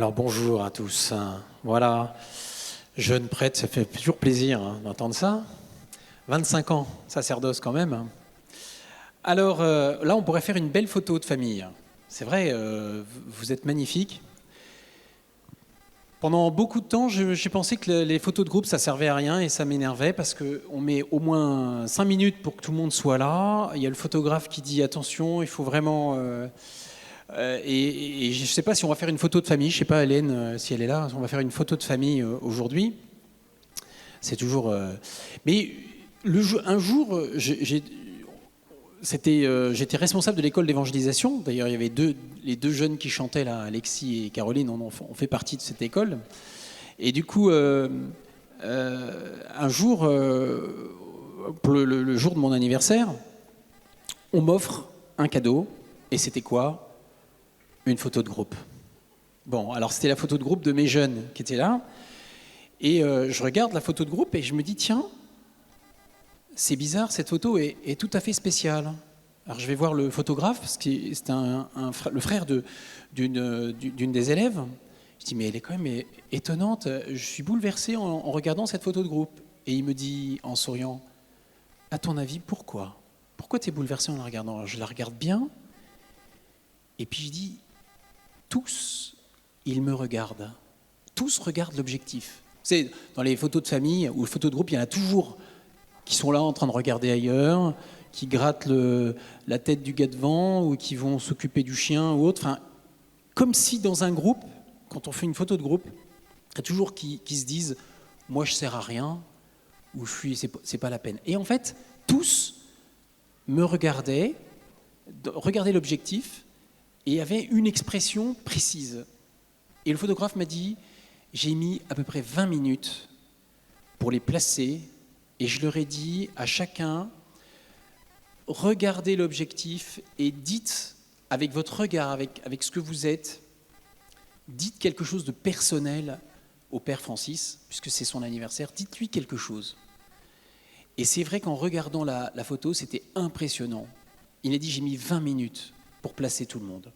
Alors bonjour à tous. Voilà, jeune prêtre, ça fait toujours plaisir d'entendre ça. 25 ans, sacerdoce quand même. Alors là, on pourrait faire une belle photo de famille. C'est vrai, vous êtes magnifiques. Pendant beaucoup de temps, j'ai pensé que les photos de groupe, ça servait à rien et ça m'énervait parce qu'on met au moins 5 minutes pour que tout le monde soit là. Il y a le photographe qui dit attention, il faut vraiment... et je ne sais pas si on va faire une photo de famille. Je ne sais pas, Hélène, si elle est là. On va faire une photo de famille aujourd'hui. C'est toujours... Mais un jour, j'étais responsable de l'école d'évangélisation. D'ailleurs, il y avait les deux jeunes qui chantaient là, Alexis et Caroline, on fait partie de cette école. Et du coup, un jour, pour le jour de mon anniversaire, on m'offre un cadeau. Et c'était quoi ? Une photo de groupe. Bon, alors c'était la photo de groupe de mes jeunes qui étaient là. Et je regarde la photo de groupe et je me dis, tiens, c'est bizarre, cette photo est tout à fait spéciale. Alors je vais voir le photographe, parce que c'est le frère d'une des élèves. Je dis, mais elle est quand même étonnante. Je suis bouleversé en regardant cette photo de groupe. Et il me dit, en souriant, à ton avis, pourquoi ? Pourquoi tu es bouleversé en la regardant ? Alors, je la regarde bien. Et puis je dis, tous, ils me regardent. Tous regardent l'objectif. C'est dans les photos de famille ou les photos de groupe, il y en a toujours qui sont là en train de regarder ailleurs, qui grattent la tête du gars devant ou qui vont s'occuper du chien ou autre. Enfin, comme si dans un groupe, quand on fait une photo de groupe, il y a toujours qui se disent « moi je sers à rien » ou « c'est pas la peine ». Et en fait, tous me regardaient l'objectif et avaient une expression précise. Et le photographe m'a dit « j'ai mis à peu près 20 minutes pour les placer ». Et je leur ai dit à chacun, regardez l'objectif et dites, avec votre regard, avec ce que vous êtes, dites quelque chose de personnel au Père Francis, puisque c'est son anniversaire, dites-lui quelque chose. Et c'est vrai qu'en regardant la photo, c'était impressionnant. Il a dit, j'ai mis 20 minutes pour placer tout le monde.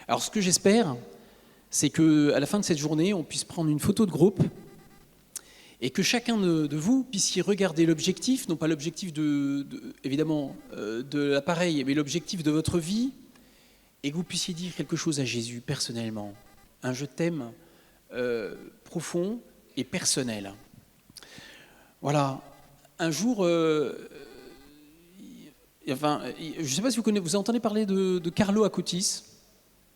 Alors ce que j'espère, c'est qu'à la fin de cette journée, on puisse prendre une photo de groupe et que chacun de vous puissiez regarder l'objectif, non pas l'objectif évidemment de l'appareil, mais l'objectif de votre vie, et que vous puissiez dire quelque chose à Jésus personnellement, un je t'aime profond et personnel. Voilà, un jour, je ne sais pas si vous entendez parler de Carlo Acutis.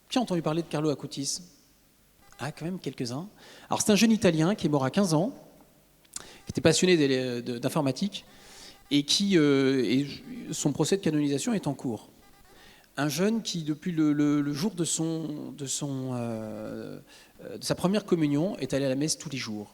Qui a entendu parler de Carlo Acutis ? Ah, quand même quelques-uns. Alors c'est un jeune Italien qui est mort à 15 ans, qui était passionné d'informatique et son procès de canonisation est en cours. Un jeune qui, depuis le jour de sa première communion, est allé à la messe tous les jours.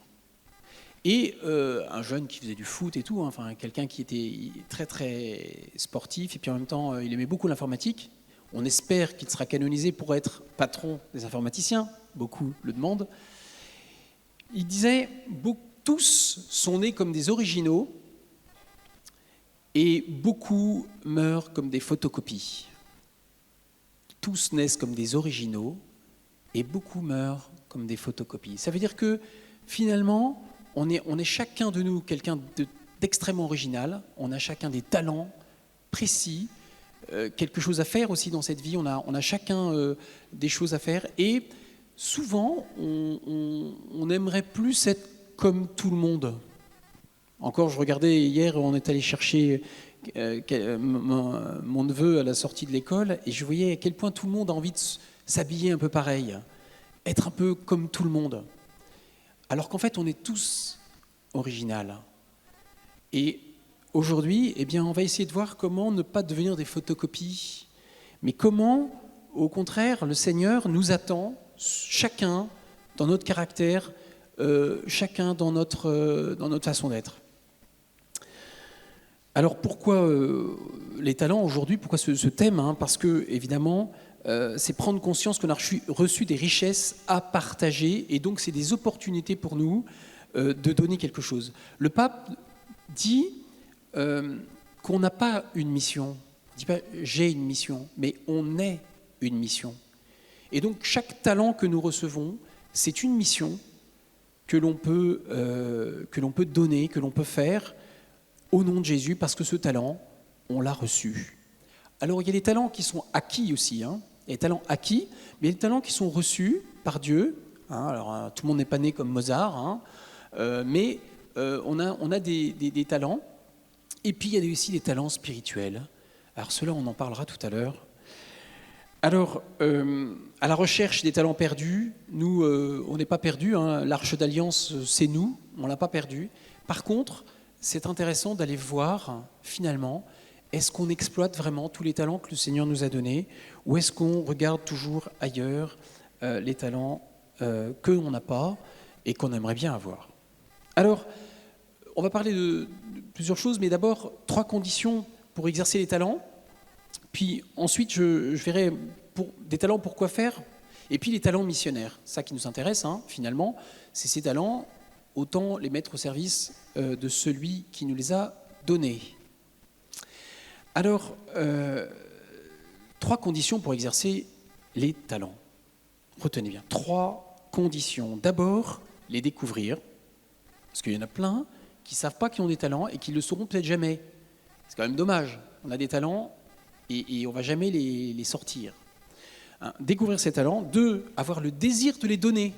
Et un jeune qui faisait du foot et tout, enfin quelqu'un qui était très très sportif et puis en même temps il aimait beaucoup l'informatique. On espère qu'il sera canonisé pour être patron des informaticiens, beaucoup le demandent. Il disait tous sont nés comme des originaux et beaucoup meurent comme des photocopies. Tous naissent comme des originaux et beaucoup meurent comme des photocopies. Ça veut dire que finalement, on est chacun de nous quelqu'un d'extrêmement original, on a chacun des talents précis, quelque chose à faire aussi dans cette vie, on a chacun des choses à faire et souvent on aimerait plus être comme tout le monde. Encore, je regardais hier, on est allé chercher mon neveu à la sortie de l'école et je voyais à quel point tout le monde a envie de s'habiller un peu pareil, être un peu comme tout le monde. Alors qu'en fait, on est tous original. Et aujourd'hui, eh bien, on va essayer de voir comment ne pas devenir des photocopies, mais comment, au contraire, le Seigneur nous attend, chacun dans notre caractère, chacun dans notre façon d'être. Alors pourquoi les talents aujourd'hui, pourquoi ce thème ? Parce que, évidemment, c'est prendre conscience qu'on a reçu des richesses à partager et donc c'est des opportunités pour nous de donner quelque chose. Le pape dit qu'on n'a pas une mission, il ne dit pas j'ai une mission, mais on est une mission. Et donc chaque talent que nous recevons, c'est une mission que l'on peut donner, que l'on peut faire au nom de Jésus, parce que ce talent, on l'a reçu. Alors, il y a des talents qui sont acquis aussi, hein. Il y a des talents acquis, mais il y a des talents qui sont reçus par Dieu. Hein. Alors, tout le monde n'est pas né comme Mozart, hein. Mais on a des talents. Et puis, il y a aussi des talents spirituels. Alors, cela, on en parlera tout à l'heure. Alors, à la recherche des talents perdus, nous, on n'est pas perdus. Hein. L'Arche d'Alliance, c'est nous, on ne l'a pas perdu. Par contre, c'est intéressant d'aller voir, finalement, est-ce qu'on exploite vraiment tous les talents que le Seigneur nous a donnés, ou est-ce qu'on regarde toujours ailleurs les talents qu'on n'a pas et qu'on aimerait bien avoir. Alors, on va parler de plusieurs choses, mais d'abord, 3 conditions pour exercer les talents. Puis ensuite, je verrai des talents pour quoi faire, et puis les talents missionnaires. Ça qui nous intéresse, hein, finalement, c'est ces talents, autant les mettre au service de celui qui nous les a donnés. Alors, 3 conditions pour exercer les talents. Retenez bien, 3 conditions. D'abord, les découvrir, parce qu'il y en a plein qui ne savent pas qu'ils ont des talents et qui ne le sauront peut-être jamais. C'est quand même dommage. On a des talents et on ne va jamais les sortir. Hein, découvrir ces talents. 2, avoir le désir de les donner.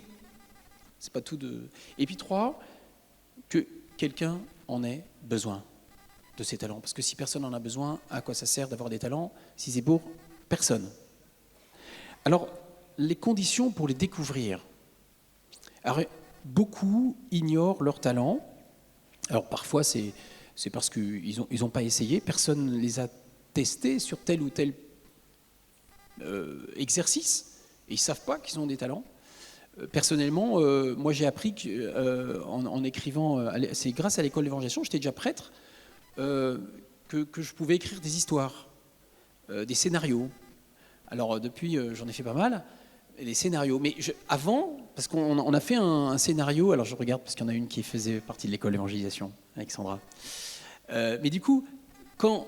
C'est pas tout de... Et puis 3, que quelqu'un en ait besoin de ces talents. Parce que si personne n'en a besoin, à quoi ça sert d'avoir des talents si c'est pour personne? Alors, les conditions pour les découvrir. Alors, beaucoup ignorent leurs talents. Alors, parfois, c'est parce qu'ils n'ont pas essayé. Personne ne les a testés sur tel ou tel exercice. Et ils ne savent pas qu'ils ont des talents. Personnellement, moi, j'ai appris en écrivant... c'est grâce à l'école d'évangélisation, j'étais déjà prêtre, que je pouvais écrire des histoires, des scénarios. Alors depuis, j'en ai fait pas mal, les scénarios. Mais avant, parce qu'on a fait un scénario, alors je regarde parce qu'il y en a une qui faisait partie de l'école d'évangélisation, Alexandra. Mais du coup, quand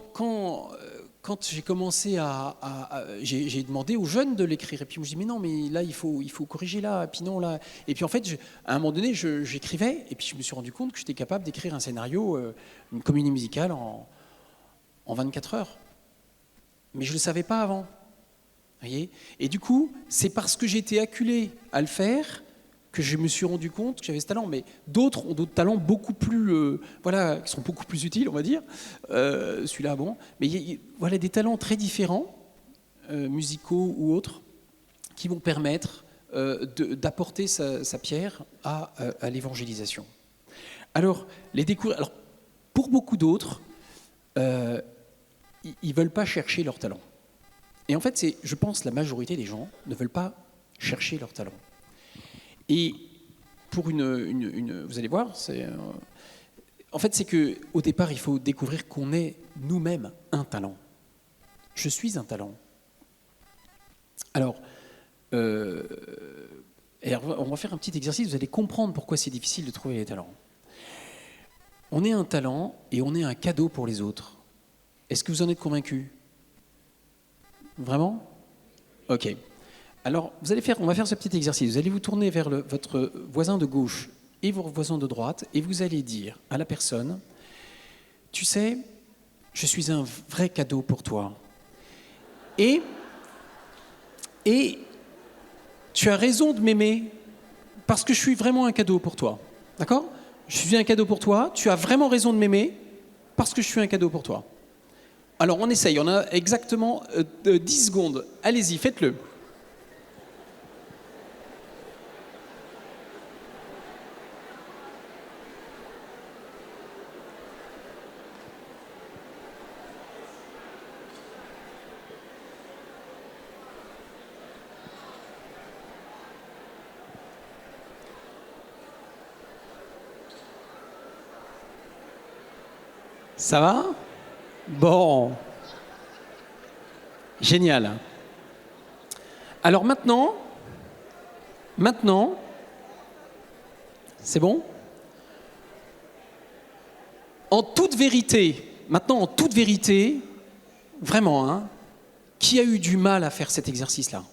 j'ai commencé j'ai demandé aux jeunes de l'écrire, et puis je me dis mais non, mais là il faut corriger là, et puis non là, et puis en fait à un moment donné j'écrivais, et puis je me suis rendu compte que j'étais capable d'écrire un scénario, une comédie musicale en 24 heures, mais je le savais pas avant, voyez. Et du coup c'est parce que j'ai été acculé à le faire que je me suis rendu compte que j'avais ce talent, mais d'autres ont d'autres talents beaucoup plus, qui sont beaucoup plus utiles, on va dire. Celui-là, bon. Mais voilà des talents très différents, musicaux ou autres, qui vont permettre d'apporter sa pierre à l'évangélisation. Alors, pour beaucoup d'autres, ils ne veulent pas chercher leur talent. Et en fait, je pense, la majorité des gens ne veulent pas chercher leur talent. Et pour vous allez voir, en fait, c'est qu'au départ, il faut découvrir qu'on est nous-mêmes un talent. Je suis un talent. Alors, on va faire un petit exercice, vous allez comprendre pourquoi c'est difficile de trouver les talents. On est un talent et on est un cadeau pour les autres. Est-ce que vous en êtes convaincus? Vraiment? Ok. Alors, on va faire ce petit exercice. Vous allez vous tourner vers votre voisin de gauche et votre voisin de droite, et vous allez dire à la personne, tu sais, je suis un vrai cadeau pour toi. Et tu as raison de m'aimer, parce que je suis vraiment un cadeau pour toi. D'accord? Je suis un cadeau pour toi, tu as vraiment raison de m'aimer, parce que je suis un cadeau pour toi. Alors, on essaye, on a exactement 10 secondes. Allez-y, faites-le. Ça va? Bon. Génial. Alors maintenant, c'est bon? En toute vérité, vraiment, hein, qui a eu du mal à faire cet exercice-là?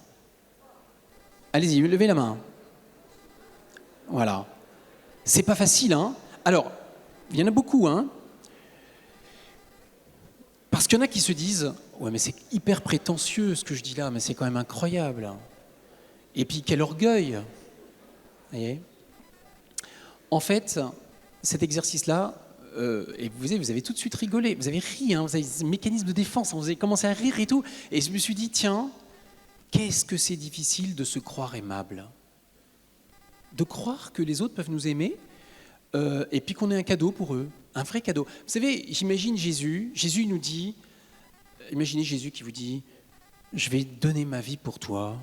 Allez-y, levez la main. Voilà. C'est pas facile, hein. Alors, il y en a beaucoup, hein. Parce qu'il y en a qui se disent « Ouais, mais c'est hyper prétentieux ce que je dis là, mais c'est quand même incroyable. » Et puis, quel orgueil. Vous voyez ? En fait, cet exercice-là, et vous avez tout de suite rigolé, vous avez ri, hein, vous avez des mécanismes de défense, vous avez commencé à rire et tout. Et je me suis dit, tiens, qu'est-ce que c'est difficile de se croire aimable ? De croire que les autres peuvent nous aimer, et puis qu'on ait un cadeau pour eux, un vrai cadeau. Vous savez, j'imagine Jésus nous dit, imaginez Jésus qui vous dit, je vais donner ma vie pour toi,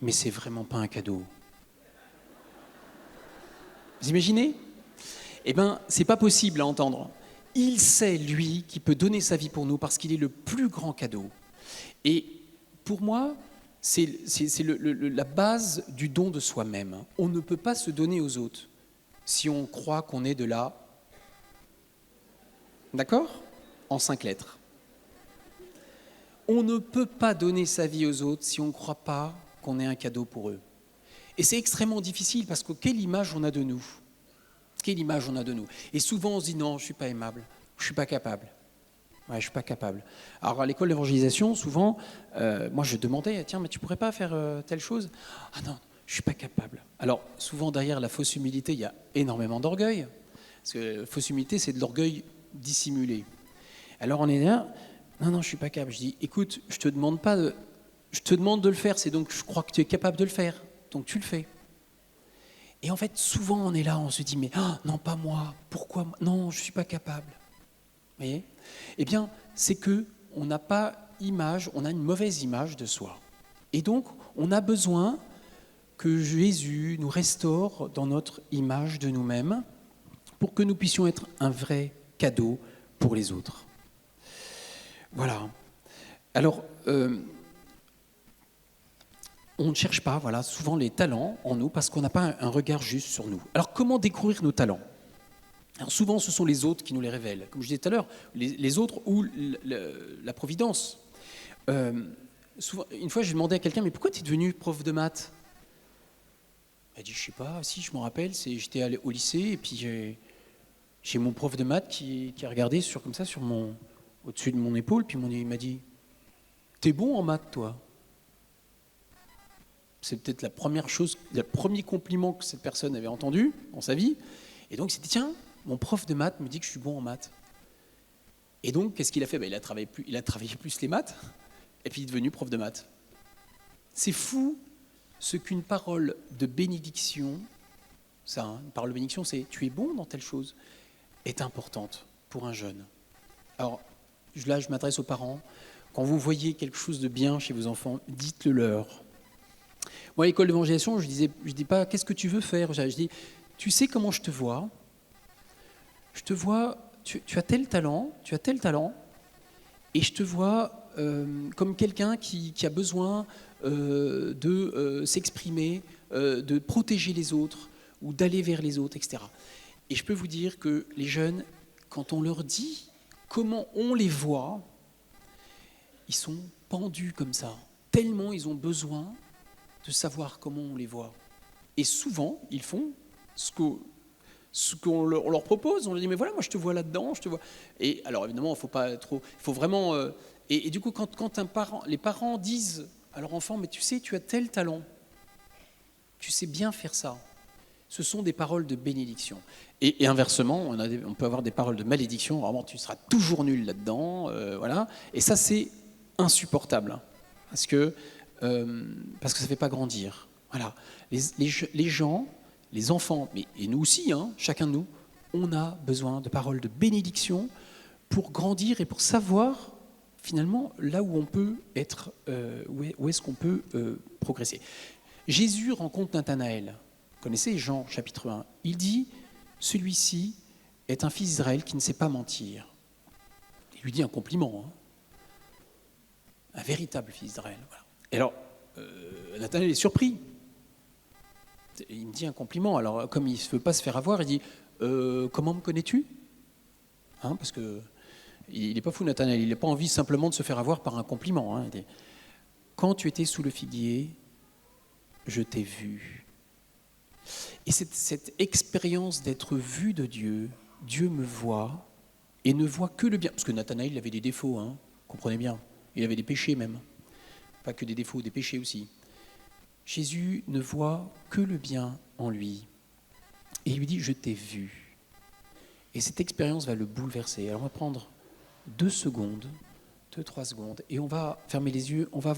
mais c'est vraiment pas un cadeau. Vous imaginez ? Eh bien, c'est pas possible à entendre. Il sait, lui, qui peut donner sa vie pour nous parce qu'il est le plus grand cadeau. Et pour moi, c'est la base du don de soi-même. On ne peut pas se donner aux autres si on croit qu'on est de là. D'accord ? En 5 lettres. On ne peut pas donner sa vie aux autres si on ne croit pas qu'on est un cadeau pour eux. Et c'est extrêmement difficile parce que quelle image on a de nous ? Quelle image on a de nous ? Et souvent on se dit non, je ne suis pas aimable, je ne suis pas capable. Ouais, je ne suis pas capable. Alors à l'école d'évangélisation, souvent, moi je demandais, tiens, mais tu ne pourrais pas faire telle chose ? Ah non, je ne suis pas capable. Alors souvent derrière la fausse humilité, il y a énormément d'orgueil. Parce que fausse humilité, c'est de l'orgueil dissimulé. Alors on est là, non, je ne suis pas capable. Je dis, écoute, je te demande de le faire, c'est donc je crois que tu es capable de le faire, donc tu le fais. Et en fait, souvent, on est là, on se dit, mais non, pas moi, pourquoi ? Non, je ne suis pas capable. Vous voyez ? Eh bien, c'est qu'on n'a pas image, on a une mauvaise image de soi. Et donc, on a besoin que Jésus nous restaure dans notre image de nous-mêmes pour que nous puissions être un vrai cadeau pour les autres. Voilà. Alors, on ne cherche pas, souvent les talents en nous parce qu'on n'a pas un regard juste sur nous. Alors, comment découvrir nos talents ? Alors, souvent, ce sont les autres qui nous les révèlent. Comme je disais tout à l'heure, les autres ou la providence. Souvent, une fois, j'ai demandé à quelqu'un, mais pourquoi tu es devenu prof de maths ? Elle a dit, je ne sais pas, si, je me rappelle, j'étais allé au lycée et puis j'ai mon prof de maths qui a regardé au-dessus de mon épaule, puis il m'a dit, t'es bon en maths, toi ? C'est peut-être le premier compliment que cette personne avait entendu dans sa vie. Et donc, il s'est dit, tiens, mon prof de maths me dit que je suis bon en maths. Et donc, qu'est-ce qu'il a fait ? Il a travaillé plus les maths, et puis il est devenu prof de maths. C'est fou ce qu'une parole de bénédiction, une parole de bénédiction, c'est « tu es bon dans telle chose », est importante pour un jeune. Alors, là, je m'adresse aux parents. Quand vous voyez quelque chose de bien chez vos enfants, dites-le leur. Moi, à l'école d'évangélisation, je dis pas « qu'est-ce que tu veux faire ?» Je dis « tu sais comment je te vois ? Je te vois, tu as tel talent, et je te vois comme quelqu'un qui a besoin de s'exprimer, de protéger les autres, ou d'aller vers les autres, etc. » Et je peux vous dire que les jeunes, quand on leur dit comment on les voit, ils sont pendus comme ça, tellement ils ont besoin de savoir comment on les voit. Et souvent, ils font ce qu'on leur propose. On leur dit, mais voilà, moi je te vois là-dedans, je te vois. Et alors évidemment, il faut pas trop, il faut vraiment. Et du coup, quand les parents disent à leur enfant, mais tu sais, tu as tel talent, tu sais bien faire ça. Ce sont des paroles de bénédiction. Et inversement, on peut avoir des paroles de malédiction. Vraiment, tu seras toujours nul là-dedans, voilà. Et ça, c'est insupportable, hein, parce que ça fait pas grandir. Voilà. Les gens, les enfants, et nous aussi, hein, chacun de nous, on a besoin de paroles de bénédiction pour grandir et pour savoir finalement là où on peut être, où est-ce qu'on peut progresser. Jésus rencontre Nathanaël. Vous connaissez Jean, chapitre 1. Il dit, celui-ci est un fils d'Israël qui ne sait pas mentir. Il lui dit un compliment, hein. Un véritable fils d'Israël. Voilà. Et alors, Nathanaël est surpris. Il me dit un compliment. Alors, comme il ne veut pas se faire avoir, il dit, comment me connais-tu ? Hein, parce que il n'est pas fou, Nathanaël. Il n'a pas envie simplement de se faire avoir par un compliment. Hein. Il dit, quand tu étais sous le figuier, je t'ai vu. Et cette expérience d'être vu de Dieu, Dieu me voit et ne voit que le bien. Parce que Nathanaël, il avait des défauts, hein, comprenez bien. Il avait des péchés même. Pas que des défauts, des péchés aussi. Jésus ne voit que le bien en lui. Et il lui dit, je t'ai vu. Et cette expérience va le bouleverser. Alors on va prendre 2 secondes, 2-3 secondes, et on va fermer les yeux, on va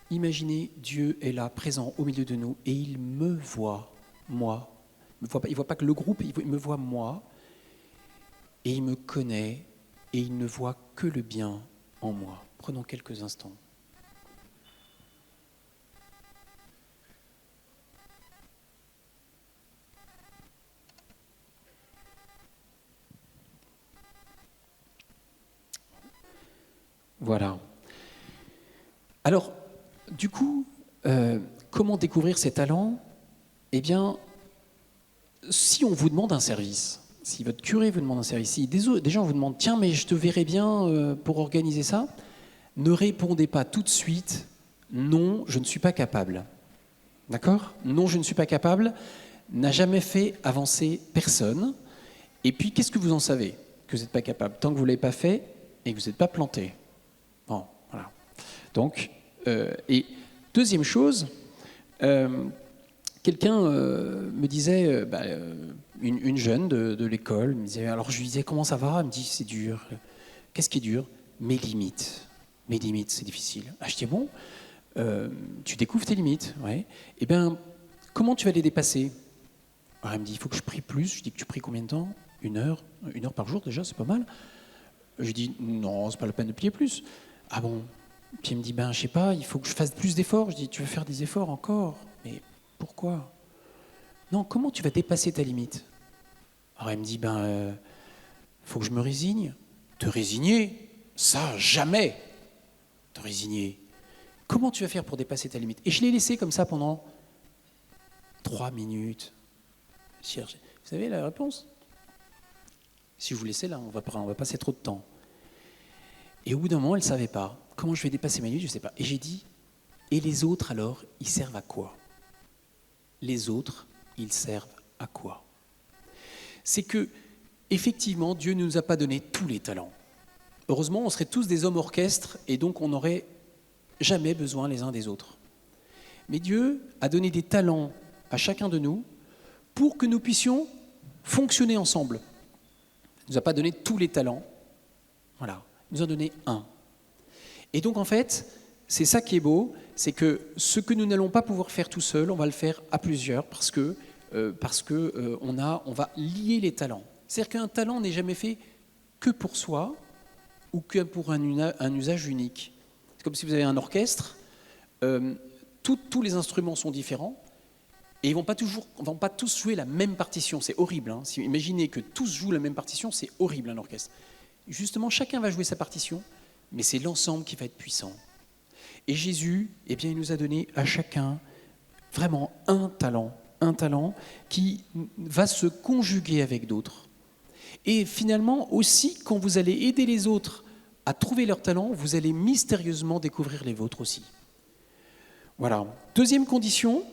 imaginer Dieu est là, présent au milieu de nous, et il me voit, moi. Il ne voit pas que le groupe, il me voit moi, et il me connaît, et il ne voit que le bien en moi. Prenons quelques instants. Voilà. Alors, du coup, comment découvrir ces talents ? Eh bien, si on vous demande un service, si votre curé vous demande un service, si des gens vous demandent « Tiens, mais je te verrai bien pour organiser ça », ne répondez pas tout de suite « Non, je ne suis pas capable ». D'accord ? Non, je ne suis pas capable n'a jamais fait avancer personne. Et puis, qu'est-ce que vous en savez que vous n'êtes pas capable ? Tant que vous ne l'avez pas fait et que vous n'êtes pas planté. Bon, voilà. Donc, et deuxième chose, quelqu'un me disait, une jeune de l'école, me disait, alors je lui disais comment ça va ? Elle me dit c'est dur. Qu'est-ce qui est dur ? Mes limites, c'est difficile. Ah, je dis bon, tu découvres tes limites, ouais. Eh bien, comment tu vas les dépasser ? Alors elle me dit il faut que je prie plus. Je dis que tu pries combien de temps ? 1 heure par jour déjà, c'est pas mal. Je dis non, c'est pas la peine de prier plus. Ah bon ? Puis elle me dit, je sais pas, il faut que je fasse plus d'efforts. Je dis, tu veux faire des efforts encore ? Mais pourquoi ? Non, comment tu vas dépasser ta limite ? Alors elle me dit, faut que je me résigne. Te résigner ? Ça, jamais ! Te résigner. Comment tu vas faire pour dépasser ta limite ? Et je l'ai laissé comme ça pendant 3 minutes. Vous savez la réponse ? Si je vous laissais là, on va passer trop de temps. Et au bout d'un moment, elle ne savait pas. Comment je vais dépasser ma limite ? Je ne sais pas. Et j'ai dit, et les autres alors, ils servent à quoi ? Les autres, ils servent à quoi ? C'est que, effectivement, Dieu ne nous a pas donné tous les talents. Heureusement, on serait tous des hommes orchestres et donc on n'aurait jamais besoin les uns des autres. Mais Dieu a donné des talents à chacun de nous pour que nous puissions fonctionner ensemble. Il ne nous a pas donné tous les talents. Voilà. Il nous en a donné un. Et donc, en fait, c'est ça qui est beau, c'est que ce que nous n'allons pas pouvoir faire tout seul, on va le faire à plusieurs parce que on va lier les talents. C'est-à-dire qu'un talent n'est jamais fait que pour soi ou que pour un usage unique. C'est comme si vous avez un orchestre, tous les instruments sont différents et ils vont pas tous jouer la même partition. C'est horrible. Hein. Si vous imaginez que tous jouent la même partition, c'est horrible un orchestre. Justement, chacun va jouer sa partition, mais c'est l'ensemble qui va être puissant. Et Jésus, il nous a donné à chacun vraiment un talent qui va se conjuguer avec d'autres. Et finalement, aussi, quand vous allez aider les autres à trouver leur talent, vous allez mystérieusement découvrir les vôtres aussi. Voilà. Deuxième condition,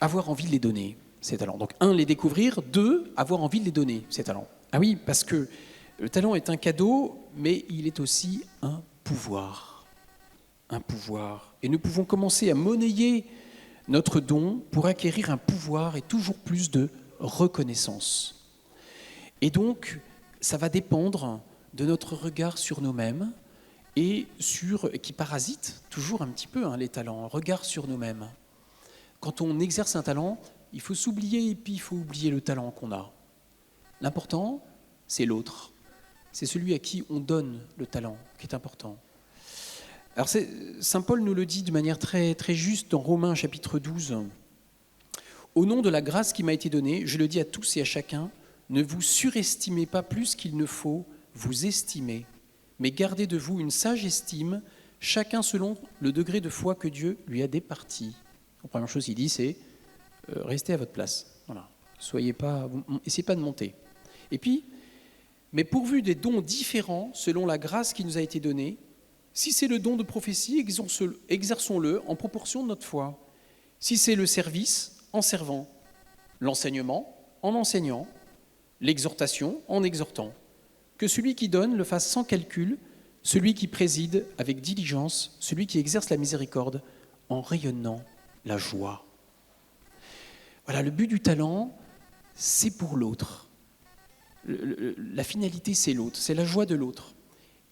avoir envie de les donner, ces talents. Donc, 1, les découvrir, 2, avoir envie de les donner, ces talents. Ah oui, parce que le talent est un cadeau, mais il est aussi un pouvoir. Un pouvoir. Et nous pouvons commencer à monnayer notre don pour acquérir un pouvoir et toujours plus de reconnaissance. Et donc, ça va dépendre de notre regard sur nous-mêmes et qui parasite toujours un petit peu les talents, un regard sur nous-mêmes. Quand on exerce un talent, il faut s'oublier et puis il faut oublier le talent qu'on a. L'important, c'est l'autre. C'est celui à qui on donne le talent qui est important. Alors Saint Paul nous le dit de manière très, très juste dans Romains chapitre 12. « Au nom de la grâce qui m'a été donnée, je le dis à tous et à chacun, ne vous surestimez pas plus qu'il ne faut vous estimer, mais gardez de vous une sage estime, chacun selon le degré de foi que Dieu lui a départi. » La première chose qu'il dit, c'est restez à votre place. Voilà. Essayez pas de monter. Et puis, mais pourvu des dons différents selon la grâce qui nous a été donnée, si c'est le don de prophétie, exerçons-le en proportion de notre foi. Si c'est le service, en servant. L'enseignement, en enseignant. L'exhortation, en exhortant. Que celui qui donne le fasse sans calcul, celui qui préside avec diligence, celui qui exerce la miséricorde en rayonnant la joie. Voilà, le but du talent, c'est pour l'autre. La finalité, c'est l'autre, c'est la joie de l'autre.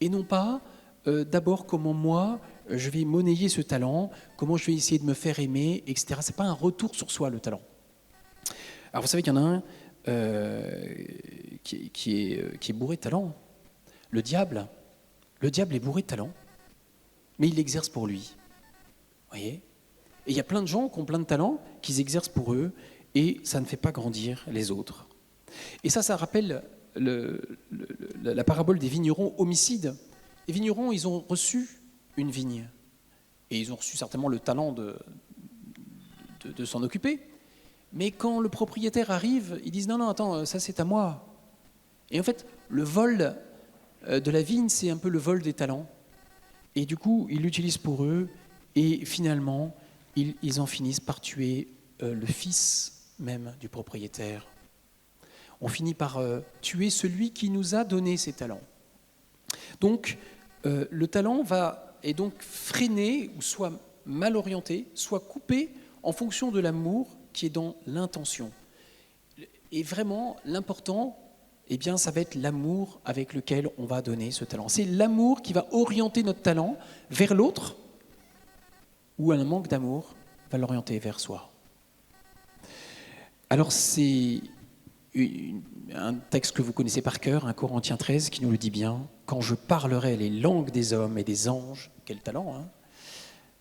Et non pas d'abord comment moi, je vais monnayer ce talent, comment je vais essayer de me faire aimer, etc. Ce n'est pas un retour sur soi, le talent. Alors vous savez qu'il y en a un qui est bourré de talent. Le diable est bourré de talent, mais il l'exerce pour lui. Vous voyez ? Et il y a plein de gens qui ont plein de talents, qu'ils exercent pour eux, et ça ne fait pas grandir les autres. Et ça rappelle la parabole des vignerons homicides. Les vignerons, ils ont reçu une vigne, et ils ont reçu certainement le talent de s'en occuper. Mais quand le propriétaire arrive, ils disent « Non, attends, ça c'est à moi ». Et en fait, le vol de la vigne, c'est un peu le vol des talents. Et du coup, ils l'utilisent pour eux, et finalement, ils en finissent par tuer le fils même du propriétaire. On finit par tuer celui qui nous a donné ces talents. Donc, le talent est donc freiné, ou soit mal orienté, soit coupé en fonction de l'amour qui est dans l'intention. Et vraiment, l'important, eh bien, ça va être l'amour avec lequel on va donner ce talent. C'est l'amour qui va orienter notre talent vers l'autre, ou un manque d'amour va l'orienter vers soi. Alors, c'est un texte que vous connaissez par cœur, 1 Corinthiens 13, qui nous le dit bien. « Quand je parlerai les langues des hommes et des anges, quel talent, hein,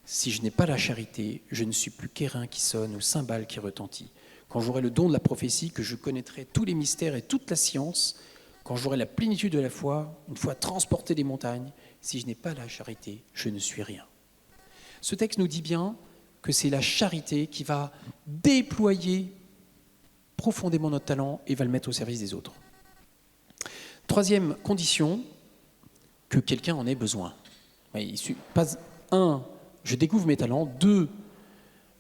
si je n'ai pas la charité, je ne suis plus qu'airain qui sonne ou cymbale qui retentit. Quand j'aurai le don de la prophétie, que je connaîtrai tous les mystères et toute la science, quand j'aurai la plénitude de la foi, une fois transporté des montagnes, si je n'ai pas la charité, je ne suis rien. » Ce texte nous dit bien que c'est la charité qui va déployer profondément notre talent et va le mettre au service des autres. Troisième condition, que quelqu'un en ait besoin. Pas un, je découvre mes talents. 2,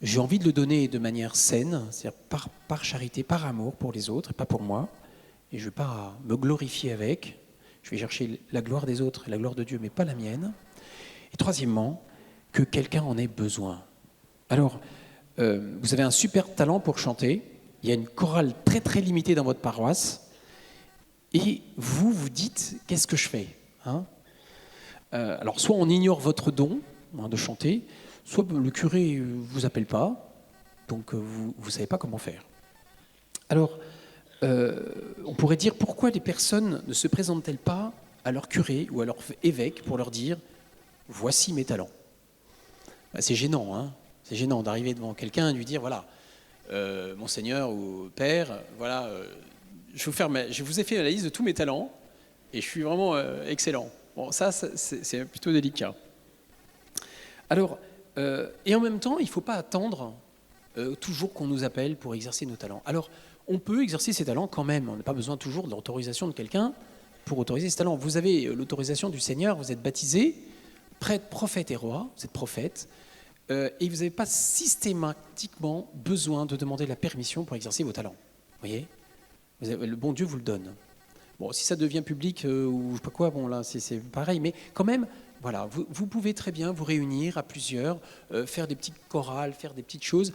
j'ai envie de le donner de manière saine, c'est-à-dire par charité, par amour pour les autres et pas pour moi. Et je ne vais pas me glorifier avec. Je vais chercher la gloire des autres et la gloire de Dieu, mais pas la mienne. Et troisièmement, que quelqu'un en ait besoin. Alors, vous avez un super talent pour chanter. Il y a une chorale très très limitée dans votre paroisse. Et vous dites, qu'est-ce que je fais, hein ? Alors, soit on ignore votre don de chanter, soit le curé ne vous appelle pas, donc vous ne savez pas comment faire. Alors, on pourrait dire pourquoi les personnes ne se présentent-elles pas à leur curé ou à leur évêque pour leur dire « voici mes talents ». C'est gênant, hein ? C'est gênant d'arriver devant quelqu'un et de lui dire « voilà, Monseigneur ou Père, voilà, je vous ai fait la liste de tous mes talents et je suis vraiment excellent ». Bon, ça, c'est plutôt délicat. Alors, et en même temps, il ne faut pas attendre toujours qu'on nous appelle pour exercer nos talents. Alors, on peut exercer ses talents quand même. On n'a pas besoin toujours de l'autorisation de quelqu'un pour autoriser ses talents. Vous avez l'autorisation du Seigneur, vous êtes baptisé, prêtre, prophète et roi, vous êtes prophète, et vous n'avez pas systématiquement besoin de demander la permission pour exercer vos talents. Vous voyez ? Le bon Dieu vous le donne. Bon, si ça devient public ou je sais pas quoi, bon là c'est pareil, mais quand même, voilà, vous pouvez très bien vous réunir à plusieurs, faire des petites chorales, faire des petites choses,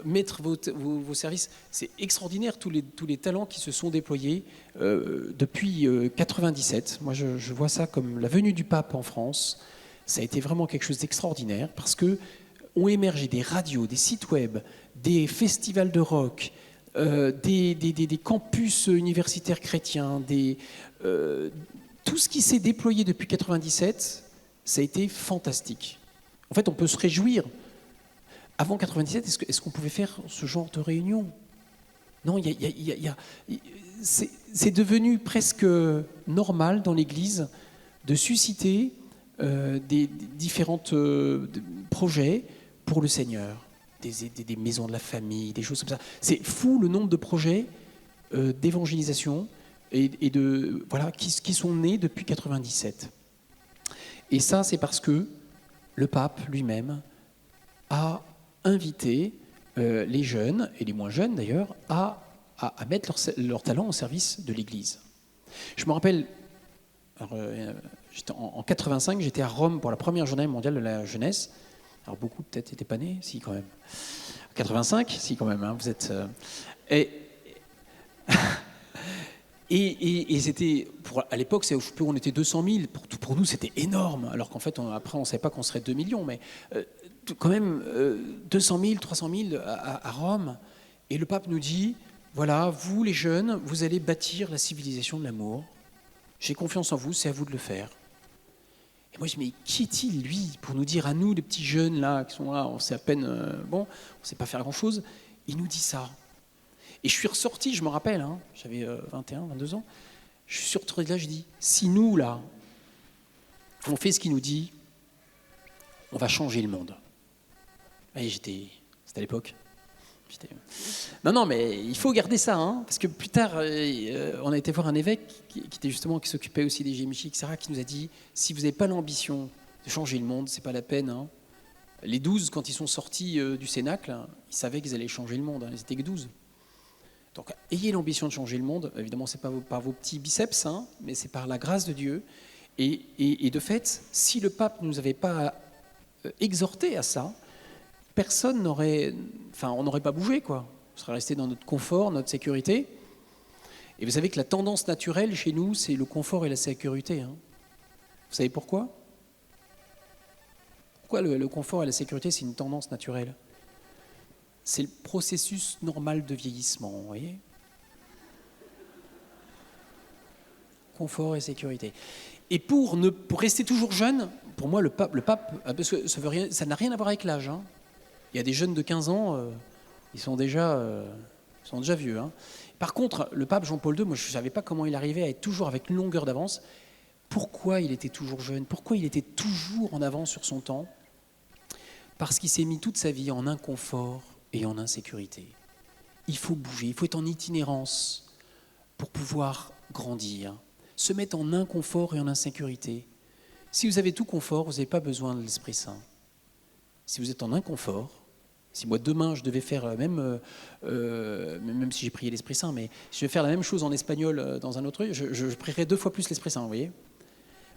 mettre vos services. C'est extraordinaire tous les talents qui se sont déployés depuis 97. Moi, je vois ça comme la venue du pape en France. Ça a été vraiment quelque chose d'extraordinaire parce que ont émergé des radios, des sites web, des festivals de rock. Des campus universitaires chrétiens, tout ce qui s'est déployé depuis 97, ça a été fantastique. En fait, on peut se réjouir. Avant 97, est-ce qu'on pouvait faire ce genre de réunion ? Non, c'est devenu presque normal dans l'Église de susciter des différents projets pour le Seigneur. Des maisons de la famille, des choses comme ça. C'est fou le nombre de projets d'évangélisation et qui sont nés depuis 97. Et ça, c'est parce que le pape lui-même a inviter les jeunes, et les moins jeunes d'ailleurs, à mettre leur talent au service de l'Église. Je me rappelle, en 85, j'étais à Rome pour la première journée mondiale de la jeunesse. Alors beaucoup peut-être n'étaient pas nés, si quand même. 85, si quand même, hein, vous êtes... Et c'était, à l'époque, on était 200 000, pour nous c'était énorme, alors qu'en fait, après on ne savait pas qu'on serait 2 millions, mais quand même 200 000, 300 000 à Rome. Et le pape nous dit, voilà, vous les jeunes, vous allez bâtir la civilisation de l'amour. J'ai confiance en vous, c'est à vous de le faire. Et moi je me dis, mais qui est-il lui pour nous dire à nous, les petits jeunes là, qui sont là, on sait à peine, on ne sait pas faire grand-chose, il nous dit ça. Et je suis ressorti, je me rappelle, hein, j'avais 21, 22 ans, je suis sorti de là, je dis, si nous, là, on fait ce qu'il nous dit, on va changer le monde. Et c'était à l'époque. Non, mais il faut garder ça, hein, parce que plus tard, on a été voir un évêque qui s'occupait aussi des GMJ, etc., qui nous a dit, si vous n'avez pas l'ambition de changer le monde, c'est pas la peine. Hein. Les 12, quand ils sont sortis du Cénacle, ils savaient qu'ils allaient changer le monde, hein, ils n'étaient que 12. Donc, ayez l'ambition de changer le monde. Évidemment, ce n'est pas par vos petits biceps, hein, mais c'est par la grâce de Dieu. Et de fait, si le pape ne nous avait pas exhorté à ça, on n'aurait pas bougé, quoi. On serait resté dans notre confort, notre sécurité. Et vous savez que la tendance naturelle chez nous, c'est le confort et la sécurité. Hein. Vous savez pourquoi ? Pourquoi le confort et la sécurité, c'est une tendance naturelle ? C'est le processus normal de vieillissement, vous voyez ? Confort et sécurité. Et pour rester toujours jeune, pour moi, le pape, parce que ça n'a rien à voir avec l'âge. Hein. Il y a des jeunes de 15 ans, ils sont déjà vieux. Hein. Par contre, le pape Jean-Paul II, moi, je ne savais pas comment il arrivait à être toujours avec une longueur d'avance. Pourquoi il était toujours jeune ? Pourquoi il était toujours en avance sur son temps ? Parce qu'il s'est mis toute sa vie en inconfort et en insécurité. Il faut bouger, il faut être en itinérance pour pouvoir grandir, se mettre en inconfort et en insécurité. Si vous avez tout confort, vous n'avez pas besoin de l'Esprit Saint. Si vous êtes en inconfort, si moi demain je devais faire même si j'ai prié l'Esprit Saint, mais si je vais faire la même chose en espagnol dans un autre truc, je prierai 2 fois plus l'Esprit Saint, vous voyez ?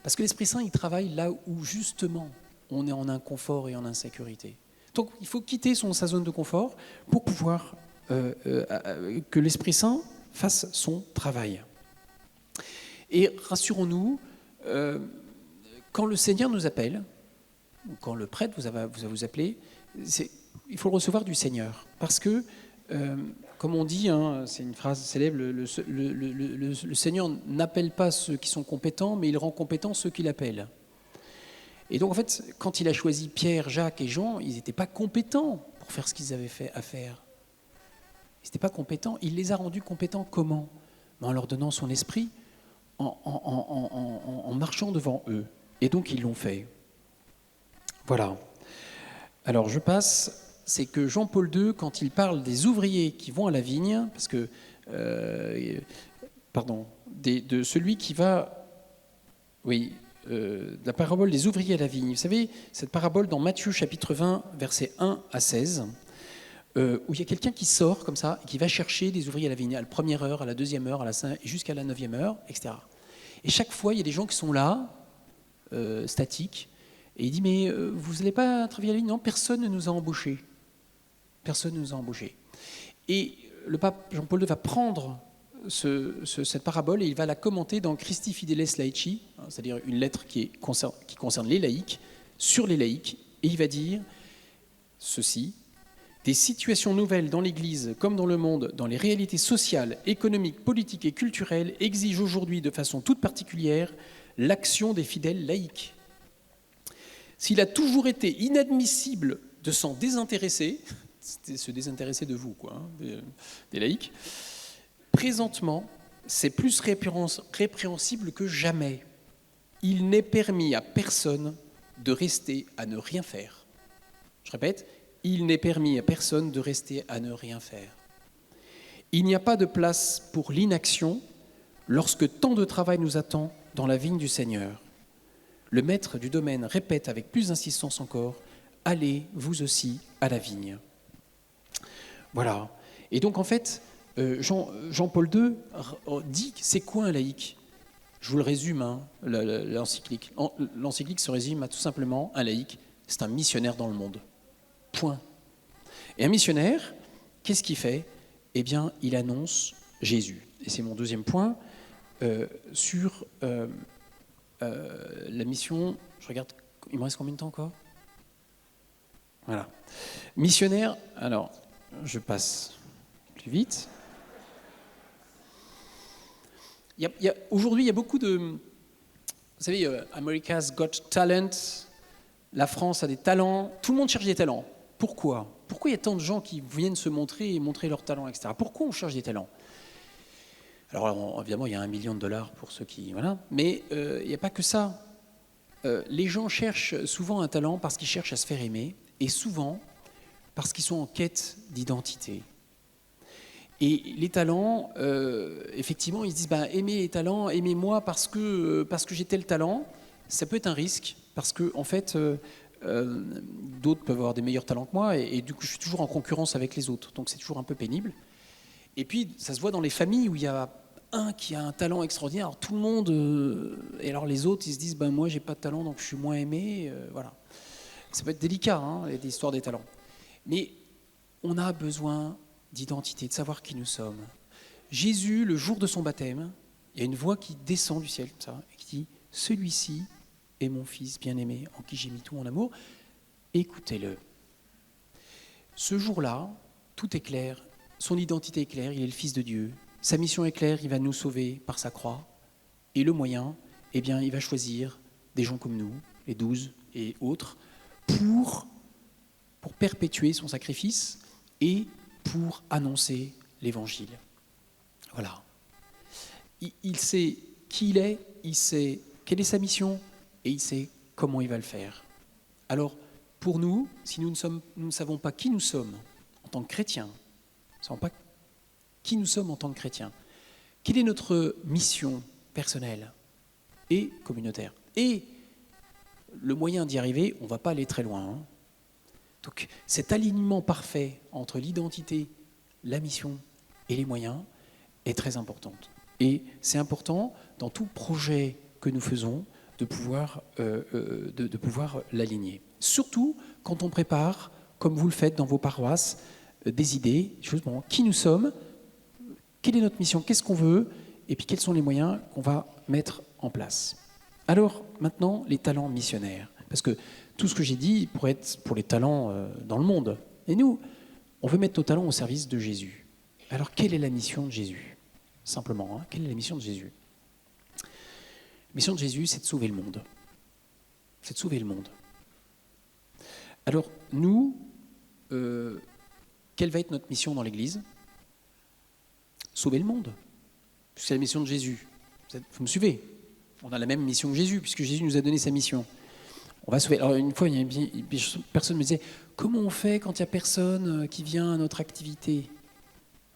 Parce que l'Esprit Saint, il travaille là où justement on est en inconfort et en insécurité. Donc il faut quitter sa zone de confort pour pouvoir que l'Esprit Saint fasse son travail. Et rassurons-nous, quand le Seigneur nous appelle, ou quand le prêtre vous va vous appeler, il faut le recevoir du Seigneur. Parce que, comme on dit, hein, c'est une phrase célèbre, le Seigneur n'appelle pas ceux qui sont compétents, mais il rend compétents ceux qu'il appelle. Et donc, en fait, quand il a choisi Pierre, Jacques et Jean, ils n'étaient pas compétents pour faire ce qu'ils avaient fait à faire. Ils n'étaient pas compétents. Il les a rendus compétents comment ? En leur donnant son esprit, en marchant devant eux. Et donc, ils l'ont fait. Voilà. Alors, je passe. C'est que Jean-Paul II, quand il parle des ouvriers qui vont à la vigne, parce que, de celui qui va... Oui... la parabole des ouvriers à la vigne. Vous savez, cette parabole dans Matthieu chapitre 20, versets 1 à 16, où il y a quelqu'un qui sort comme ça, et qui va chercher des ouvriers à la vigne, à la première heure, à la deuxième heure, jusqu'à la 9e heure, etc. Et chaque fois, il y a des gens qui sont là, statiques, et il dit, mais vous n'allez pas travailler à la vigne ? Non, personne ne nous a embauchés. Personne ne nous a embauchés. Et le pape Jean-Paul II va prendre cette parabole et il va la commenter dans Christi Fideles Laici, c'est-à-dire une lettre qui concerne les laïcs, sur les laïcs, et il va dire ceci: des situations nouvelles dans l'Église comme dans le monde, dans les réalités sociales, économiques, politiques et culturelles, exigent aujourd'hui de façon toute particulière l'action des fidèles laïcs. S'il a toujours été inadmissible de s'en désintéresser, c'était se désintéresser de vous, quoi, hein, des laïcs, présentement, c'est plus répréhensible que jamais. Il n'est permis à personne de rester à ne rien faire. Je répète, il n'est permis à personne de rester à ne rien faire. Il n'y a pas de place pour l'inaction lorsque tant de travail nous attend dans la vigne du Seigneur. Le maître du domaine répète avec plus d'insistance encore: allez vous aussi à la vigne. Voilà. Et donc en fait, Jean-Paul II dit c'est quoi un laïc ? Je vous le résume, hein, l'encyclique. L'encyclique se résume à tout simplement un laïc, c'est un missionnaire dans le monde. Point. Et un missionnaire, qu'est-ce qu'il fait ? Eh bien, il annonce Jésus. Et c'est mon deuxième point sur la mission. Je regarde, il me reste combien de temps encore ? Voilà. Missionnaire, alors, je passe plus vite. Aujourd'hui, il y a beaucoup de... Vous savez, America's Got Talent, la France a des talents, tout le monde cherche des talents. Pourquoi ? Pourquoi il y a tant de gens qui viennent se montrer et montrer leurs talents, etc. Pourquoi on cherche des talents ? Alors, évidemment, il y a $1 million pour ceux qui... Voilà. Mais il n'y a pas que ça. Les gens cherchent souvent un talent parce qu'ils cherchent à se faire aimer, et souvent parce qu'ils sont en quête d'identité. Et les talents, effectivement, ils se disent aimez les talents, aimez-moi parce que j'ai tel talent. Ça peut être un risque, parce que en fait, d'autres peuvent avoir des meilleurs talents que moi, et du coup, je suis toujours en concurrence avec les autres. Donc c'est toujours un peu pénible. Et puis, ça se voit dans les familles où il y a un qui a un talent extraordinaire, alors tout le monde, et alors les autres, ils se disent moi, j'ai pas de talent, donc je suis moins aimé. Voilà. Ça peut être délicat, hein, l'histoire des talents. Mais on a besoin d'identité, de savoir qui nous sommes. Jésus, le jour de son baptême, il y a une voix qui descend du ciel, comme ça, et qui dit « Celui-ci est mon fils bien-aimé, en qui j'ai mis tout mon amour, écoutez-le ». Ce jour-là, tout est clair, son identité est claire, il est le Fils de Dieu, sa mission est claire, il va nous sauver par sa croix, et le moyen, eh bien, il va choisir des gens comme nous, les 12 et autres, pour perpétuer son sacrifice et pour annoncer l'Évangile. Voilà. Il sait qui il est, il sait quelle est sa mission, et il sait comment il va le faire. Alors, pour nous, si nous ne savons pas qui nous sommes en tant que chrétiens, nous ne savons pas qui nous sommes en tant que chrétiens, quelle est notre mission personnelle et communautaire. Et le moyen d'y arriver, on ne va pas aller très loin. Donc cet alignement parfait entre l'identité, la mission et les moyens est très important. Et c'est important dans tout projet que nous faisons de pouvoir l'aligner. Surtout quand on prépare, comme vous le faites dans vos paroisses, des idées, qui nous sommes, quelle est notre mission, qu'est-ce qu'on veut, et puis quels sont les moyens qu'on va mettre en place. Alors maintenant, les talents missionnaires. Parce que tout ce que j'ai dit pourrait être pour les talents dans le monde. Et nous, on veut mettre nos talents au service de Jésus. Alors, quelle est la mission de Jésus ? Simplement, quelle est la mission de Jésus ? La mission de Jésus, c'est de sauver le monde. C'est de sauver le monde. Alors, nous, quelle va être notre mission dans l'Église ? Sauver le monde. C'est la mission de Jésus. Vous me suivez ? On a la même mission que Jésus, puisque Jésus nous a donné sa mission. On va sauver. Alors une fois, une personne me disait « Comment on fait quand il n'y a personne qui vient à notre activité ?»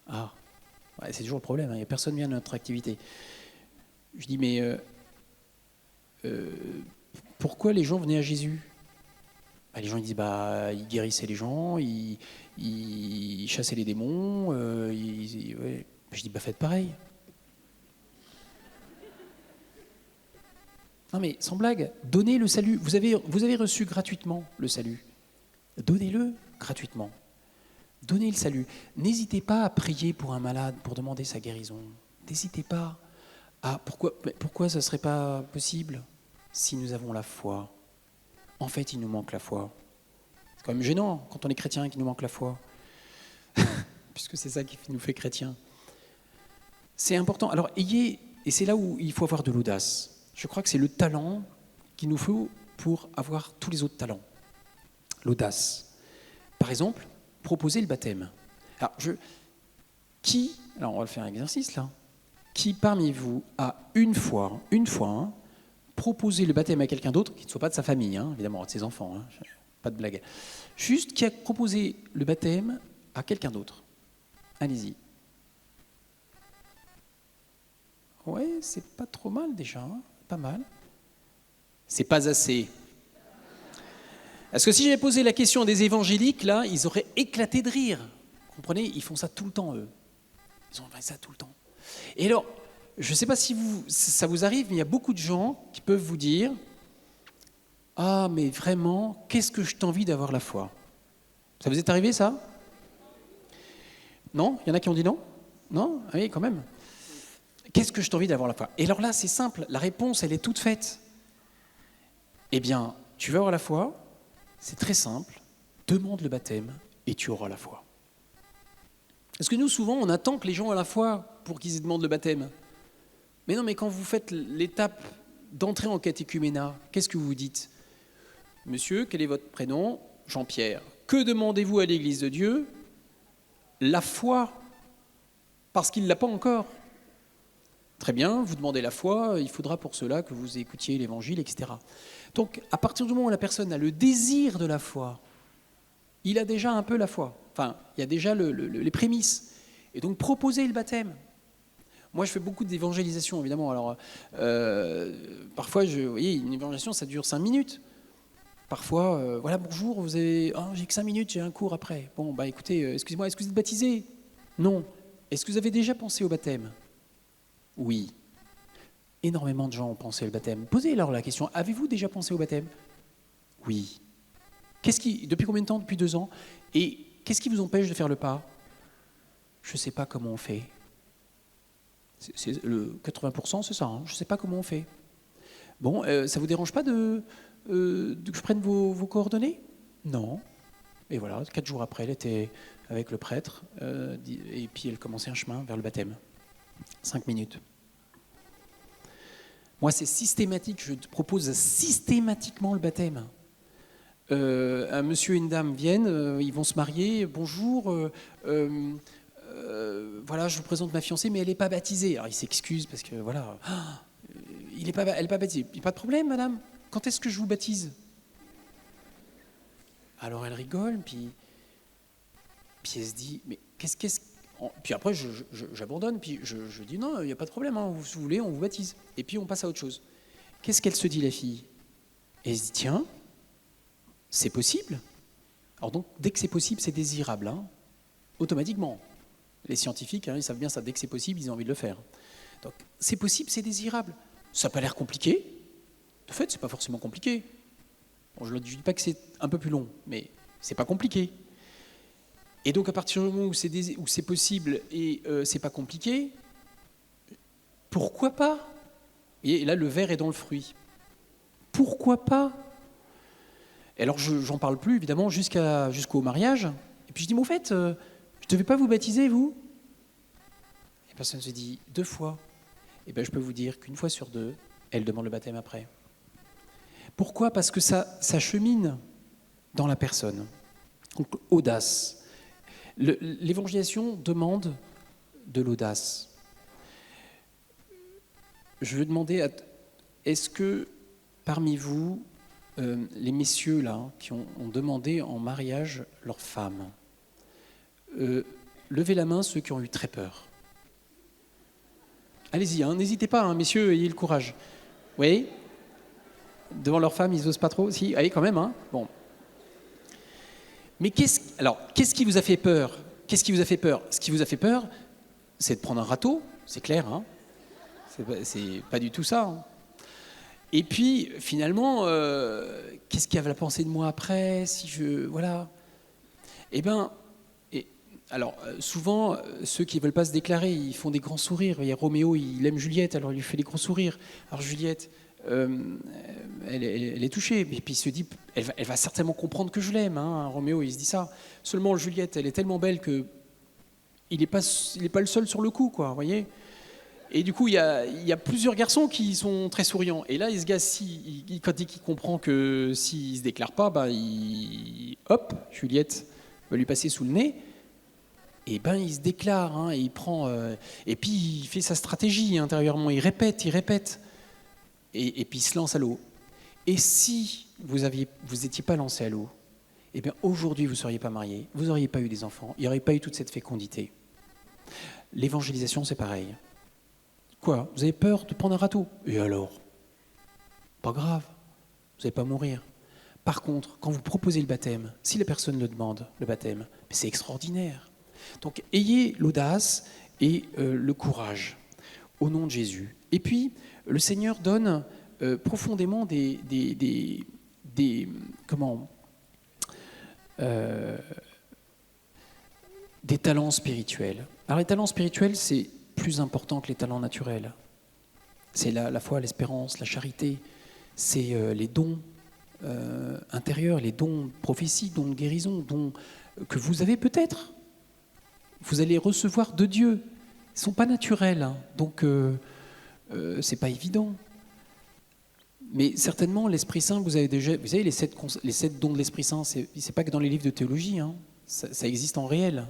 Ah, ouais, c'est toujours le problème, il n'y a personne qui vient à notre activité. Je dis « Mais pourquoi les gens venaient à Jésus ?» Les gens ils disent il guérissait les gens, il chassait les démons. Ouais. Je dis faites pareil. Non mais sans blague, donnez le salut. Vous avez reçu gratuitement le salut. Donnez-le gratuitement. Donnez le salut. N'hésitez pas à prier pour un malade, pour demander sa guérison. N'hésitez pas à... Pourquoi ça ne serait pas possible si nous avons la foi ? En fait, il nous manque la foi. C'est quand même gênant quand on est chrétien et qu'il nous manque la foi. Puisque c'est ça qui nous fait chrétiens. C'est important. Alors, et c'est là où il faut avoir de l'audace. Je crois que c'est le talent qu'il nous faut pour avoir tous les autres talents. L'audace. Par exemple, proposer le baptême. Alors, on va le faire un exercice là. Qui parmi vous a une fois, proposé le baptême à quelqu'un d'autre, qui ne soit pas de sa famille, évidemment, de ses enfants, pas de blague. Juste qui a proposé le baptême à quelqu'un d'autre. Allez-y. Ouais, c'est pas trop mal déjà, pas mal. C'est pas assez. Parce que si j'avais posé la question à des évangéliques, là, ils auraient éclaté de rire. Vous comprenez? Ils font ça tout le temps, eux. Ils ont fait ça tout le temps. Et alors, je ne sais pas si ça vous arrive, mais il y a beaucoup de gens qui peuvent vous dire « Ah, mais vraiment, qu'est-ce que je t'envie d'avoir la foi ?» Ça vous est arrivé, ça? Non? Il y en a qui ont dit non? Non? Ah oui, quand même. Qu'est-ce que je t'envie d'avoir la foi? Et alors là, c'est simple, la réponse, elle est toute faite. Eh bien, tu veux avoir la foi, c'est très simple, demande le baptême et tu auras la foi. Parce que nous, souvent, on attend que les gens aient la foi pour qu'ils demandent le baptême. Mais non, mais quand vous faites l'étape d'entrer en catéchuménat, qu'est-ce que vous vous dites? Monsieur, quel est votre prénom? Jean-Pierre. Que demandez-vous à l'Église de Dieu? La foi, parce qu'il ne l'a pas encore. Très bien, vous demandez la foi, il faudra pour cela que vous écoutiez l'Évangile, etc. Donc, à partir du moment où la personne a le désir de la foi, il a déjà un peu la foi. Enfin, il y a déjà les prémices. Et donc, proposez le baptême. Moi, je fais beaucoup d'évangélisation, évidemment. Alors, parfois, vous voyez, une évangélisation, ça dure 5 minutes. Parfois, voilà, bonjour, vous avez... Oh, j'ai que 5 minutes, j'ai un cours après. Bon, bah écoutez, excusez-moi, est-ce que vous êtes baptisé? Non. Est-ce que vous avez déjà pensé au baptême? Oui. Énormément de gens ont pensé au baptême. Posez-leur la question, avez-vous déjà pensé au baptême? Oui. Depuis combien de temps? Depuis 2 ans. Et qu'est-ce qui vous empêche de faire le pas? Je ne sais pas comment on fait. Le 80%, c'est ça, hein. Je ne sais pas comment on fait. Bon, ça ne vous dérange pas que je prenne vos coordonnées? Non. Et voilà, 4 jours après, elle était avec le prêtre, et puis elle commençait un chemin vers le baptême. 5 minutes. Moi, c'est systématique, je te propose systématiquement le baptême. Un monsieur et une dame viennent, ils vont se marier, bonjour, voilà, je vous présente ma fiancée, mais elle n'est pas baptisée. Alors il s'excuse parce que voilà, elle n'est pas baptisée. Pas de problème, madame, quand est-ce que je vous baptise? Alors elle rigole, puis elle se dit, mais qu'est-ce. Puis après, j'abandonne, puis je dis non, il n'y a pas de problème, hein, si vous voulez, on vous baptise. Et puis on passe à autre chose. Qu'est-ce qu'elle se dit, la fille? Elle se dit, tiens, c'est possible. Alors donc, dès que c'est possible, c'est désirable, hein, automatiquement. Les scientifiques, hein, ils savent bien ça, dès que c'est possible, ils ont envie de le faire. Donc, c'est possible, c'est désirable. Ça n'a pas l'air compliqué. De fait, c'est pas forcément compliqué. Bon, je ne dis pas que c'est un peu plus long, mais c'est pas compliqué. Et donc, à partir du moment où c'est possible et c'est pas compliqué, pourquoi pas? Et là, le verre est dans le fruit. Pourquoi pas? Et alors, j'en parle plus, évidemment, jusqu'au mariage. Et puis, je dis, mais au fait, je ne devais pas vous baptiser, vous? Et la personne se dit, 2 fois. Et bien, je peux vous dire qu'une fois sur 2, elle demande le baptême après. Pourquoi? Parce que ça chemine dans la personne. Donc, audace. L'évangélisation demande de l'audace. Je veux demander, est-ce que parmi vous, les messieurs là, qui ont demandé en mariage leur femme, levez la main ceux qui ont eu très peur. Allez-y, hein, n'hésitez pas, hein, messieurs, ayez le courage. Oui? Devant leur femme, ils n'osent pas trop? Si, allez, quand même, hein. Bon. Mais qu'est-ce qui vous a fait peur? Qu'est-ce qui vous a fait peur? Ce qui vous a fait peur, c'est de prendre un râteau, c'est clair, hein. C'est pas du tout ça, hein. Et puis, finalement, qu'est-ce qu'il y avait à penser de moi après, si je... Voilà. Eh bien, alors, souvent, ceux qui ne veulent pas se déclarer, ils font des grands sourires. Il y a Roméo, il aime Juliette, alors il lui fait des gros sourires. Alors Juliette, elle est touchée, et puis il se dit, elle va certainement comprendre que je l'aime, hein. Roméo, il se dit ça. Seulement, Juliette, elle est tellement belle qu'il n'est pas le seul sur le coup, quoi, vous voyez. Et du coup, il y a plusieurs garçons qui sont très souriants. Et là, ce gars, quand il comprend que s'il ne se déclare pas, bah, hop, Juliette va lui passer sous le nez. Et ben, il se déclare, hein, et il prend, et puis il fait sa stratégie intérieurement. Il répète, et puis il se lance à l'eau. Et si vous n'étiez pas lancé à l'eau, eh bien aujourd'hui vous ne seriez pas mariés, vous n'auriez pas eu des enfants, il n'y aurait pas eu toute cette fécondité. L'évangélisation, c'est pareil. Quoi? Vous avez peur de prendre un râteau? Et alors? Pas grave, vous n'allez pas mourir. Par contre, quand vous proposez le baptême, si la personne le demande, le baptême, c'est extraordinaire. Donc ayez l'audace et le courage au nom de Jésus. Et puis, le Seigneur donne profondément des talents spirituels. Alors les talents spirituels, c'est plus important que les talents naturels. C'est la foi, l'espérance, la charité, c'est les dons intérieurs, les dons de prophétie, dons de guérison, dons que vous avez peut-être. Vous allez recevoir de Dieu. Ils ne sont pas naturels, hein, donc c'est pas évident. Mais certainement, l'Esprit Saint, vous avez déjà... Vous savez, les 7 dons de l'Esprit Saint, c'est pas que dans les livres de théologie, hein, ça existe en réel.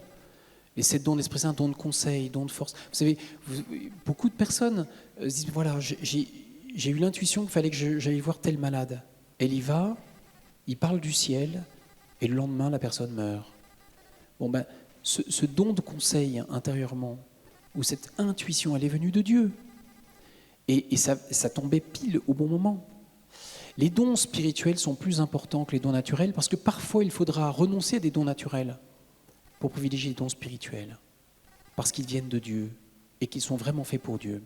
Les 7 dons de l'Esprit Saint, dons de conseil, dons de force. Vous savez, beaucoup de personnes se disent, voilà, j'ai eu l'intuition qu'il fallait que j'aille voir tel malade. Elle y va, il parle du ciel, et le lendemain, la personne meurt. Bon ben, ce don de conseil intérieurement, ou cette intuition, elle est venue de Dieu. Et ça tombait pile au bon moment. Les dons spirituels sont plus importants que les dons naturels, parce que parfois, il faudra renoncer à des dons naturels pour privilégier les dons spirituels, parce qu'ils viennent de Dieu et qu'ils sont vraiment faits pour Dieu.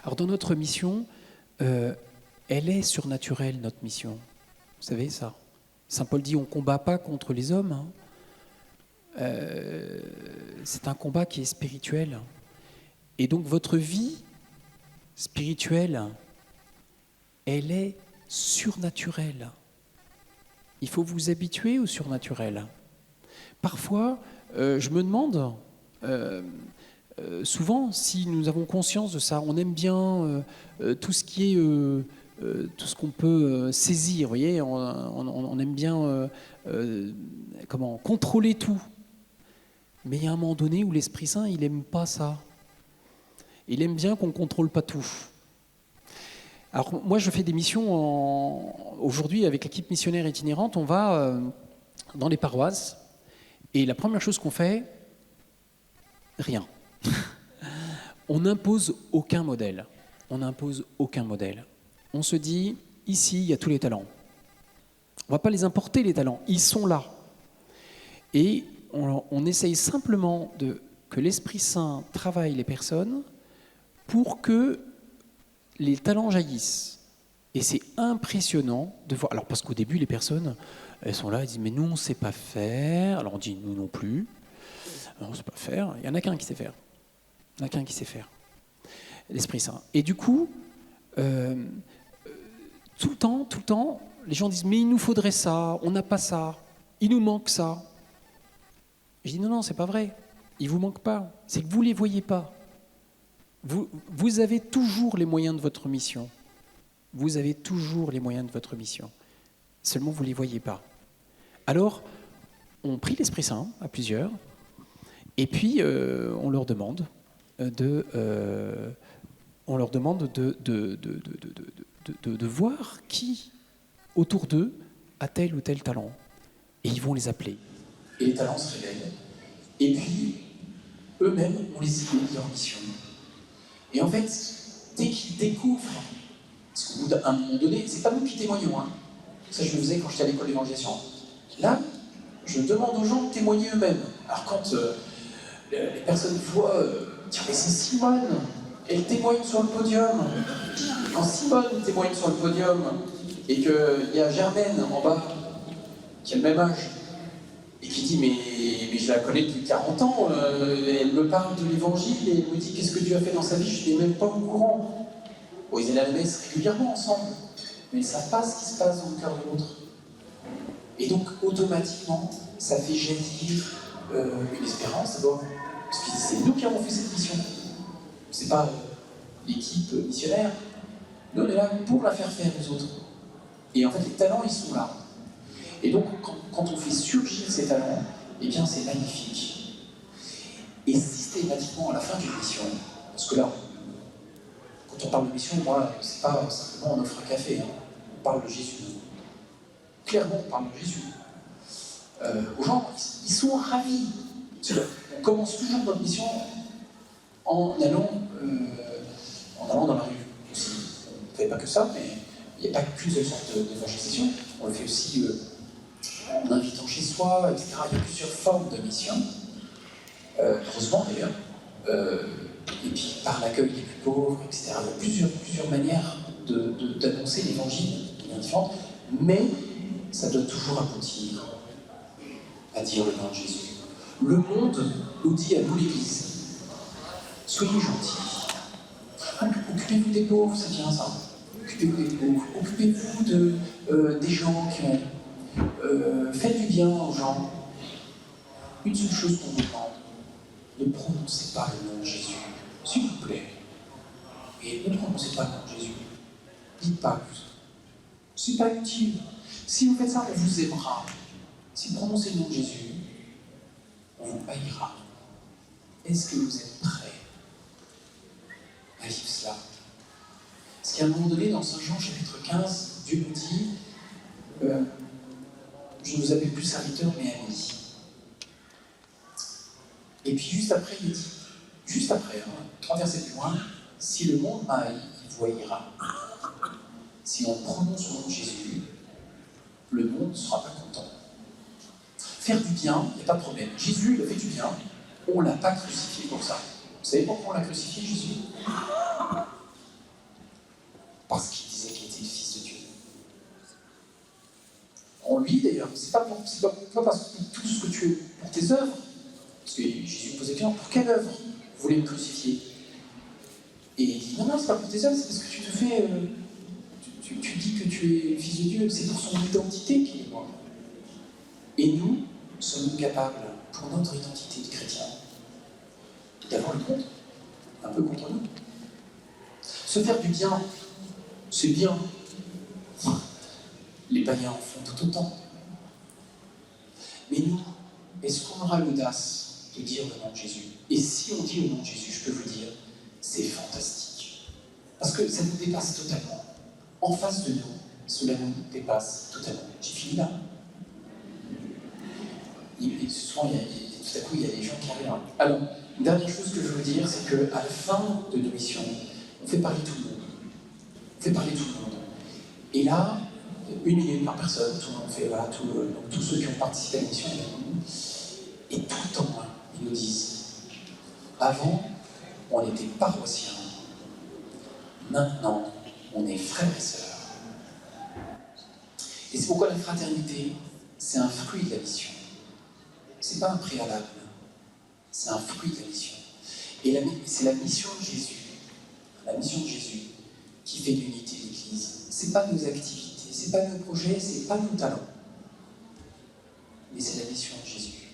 Alors dans notre mission, elle est surnaturelle, notre mission. Vous savez ça. Saint Paul dit, on ne combat pas contre les hommes. Hein. C'est un combat qui est spirituel. Et donc votre vie spirituelle, elle est surnaturelle. Il faut vous habituer au surnaturel. Parfois, je me demande, souvent, si nous avons conscience de ça, on aime bien tout ce qui est, tout ce qu'on peut saisir, vous voyez, on aime bien contrôler tout. Mais il y a un moment donné où l'Esprit Saint, il n'aime pas ça. Il aime bien qu'on ne contrôle pas tout. Alors moi, je fais des missions aujourd'hui avec l'équipe missionnaire itinérante. On va dans les paroisses et la première chose qu'on fait, rien. On n'impose aucun modèle. On n'impose aucun modèle. On se dit, ici, il y a tous les talents. On ne va pas les importer, les talents. Ils sont là. Et on essaye simplement que l'Esprit Saint travaille les personnes pour que les talents jaillissent. Et c'est impressionnant de voir. Alors, parce qu'au début, les personnes, elles sont là, elles disent, mais nous, on ne sait pas faire. Alors, on dit, nous non plus. Alors, on ne sait pas faire. Il y en a qu'un qui sait faire. Il n'y en a qu'un qui sait faire. L'Esprit Saint. Et du coup, tout le temps, les gens disent, mais il nous faudrait ça, on n'a pas ça, il nous manque ça. Je dis, non, c'est pas vrai. Il ne vous manque pas. C'est que vous ne les voyez pas. Vous avez toujours les moyens de votre mission. Vous avez toujours les moyens de votre mission. Seulement, vous ne les voyez pas. Alors, on prie l'Esprit Saint à plusieurs, et puis on leur demande de voir qui, autour d'eux, a tel ou tel talent. Et ils vont les appeler. Et les talents se révèlent. Et puis, eux-mêmes, on les aide dans leur mission. Et en fait, dès qu'ils découvrent, parce qu'au bout d'un moment donné, c'est pas nous qui témoignons, hein. Ça je le faisais quand j'étais à l'école d'évangélisation. Là, je demande aux gens de témoigner eux-mêmes. Alors quand les personnes voient, tiens mais c'est Simone, elle témoigne sur le podium. Quand Simone témoigne sur le podium, et qu'il y a Germaine en bas, qui a le même âge, et qui dit mais je la connais depuis 40 ans, elle me parle de l'évangile et elle me dit qu'est-ce que Dieu a fait dans sa vie, je n'étais même pas au courant. Bon, ils allaient à la messe régulièrement ensemble, mais ils ne savent pas ce qui se passe dans le cœur de l'autre. Et donc automatiquement, ça fait jaillir une espérance d'abord, parce que c'est nous qui avons fait cette mission. C'est pas l'équipe missionnaire, nous on est là pour la faire faire aux autres. Et en fait les talents ils sont là. Et donc, quand on fait surgir ces talents, eh bien, c'est magnifique. Et systématiquement, à la fin d'une mission, parce que là, quand on parle de mission, moi, c'est pas simplement on offre un café, hein. On parle de Jésus. Clairement, on parle de Jésus. Aux gens, ils sont ravis. On commence toujours notre mission en allant dans la rue. On ne fait pas que ça, mais il n'y a pas qu'une seule sorte d'évangélisation. On le fait aussi en invitant chez soi, etc. Il y a plusieurs formes de mission, heureusement d'ailleurs. Et puis par l'accueil des plus pauvres, etc. Il y a plusieurs manières d'annoncer l'évangile, bien différentes, mais ça doit toujours aboutir à dire le nom de Jésus. Le monde nous dit à nous l'Église, soyez gentils, occupez-vous des pauvres, c'est bien ça. Occupez-vous des pauvres, occupez-vous des gens qui ont... faites du bien aux gens. Une seule chose qu'on vous demande, ne prononcez pas le nom de Jésus, s'il vous plaît. Et ne prononcez pas le nom de Jésus. Dites pas que c'est pas utile. Si vous faites ça, on vous aimera. Si vous prononcez le nom de Jésus, on vous haïra. Est-ce que vous êtes prêts à vivre cela? Parce qu'à un moment donné, dans Saint Jean, chapitre 15, Dieu nous dit je ne vous appelle plus serviteur, mais ami. Et puis juste après, il dit, juste après, 3 versets plus loin, si le monde m'haït, il vous haïra. Si on prononce le nom de Jésus, le monde ne sera pas content. Faire du bien, il n'y a pas de problème. Jésus, il a fait du bien, on ne l'a pas crucifié pour ça. Vous savez pourquoi on l'a crucifié, Jésus? Parce qu'il disait qu'il était le Fils de Dieu. En lui, d'ailleurs, c'est pas parce que tout ce que tu es pour tes œuvres. Parce que Jésus posait bien, pour quelle œuvre vous voulez me crucifier? Et il dit, non, c'est pas pour tes œuvres, c'est parce que tu te fais... tu dis que tu es le Fils de Dieu, c'est pour son identité qu'il est mort. Et nous sommes capables, pour notre identité de chrétien, d'avoir le contre, un peu contre nous. Se faire du bien, c'est bien. Les païens en font tout autant. Mais nous, est-ce qu'on aura l'audace de dire le nom de Jésus? Et si on dit le nom de Jésus, je peux vous dire, c'est fantastique. Parce que ça nous dépasse totalement. En face de nous, cela nous dépasse totalement. J'ai fini là. Et souvent, tout à coup, il y a des gens qui arrivent. Alors, une dernière chose que je veux vous dire, c'est qu'à la fin de nos missions, on fait parler tout le monde. On fait parler tout le monde. Et là, 1 minute par personne, tout le monde fait, voilà, donc tous ceux qui ont participé à la mission, et tout le temps, ils nous disent, avant, on était paroissiens, maintenant, on est frères et sœurs. Et c'est pourquoi la fraternité, c'est un fruit de la mission. C'est pas un préalable, c'est un fruit de la mission. Et c'est la mission de Jésus, qui fait l'unité de l'Église. C'est pas nos activités, c'est pas nos projets, c'est pas nos talents. Mais c'est la mission de Jésus.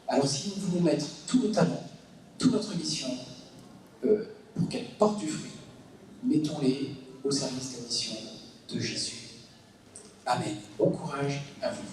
Alors si nous voulons mettre tous nos talents, toute notre mission, pour qu'elle porte du fruit, mettons-les au service de la mission de Jésus. Amen. Bon courage à vous.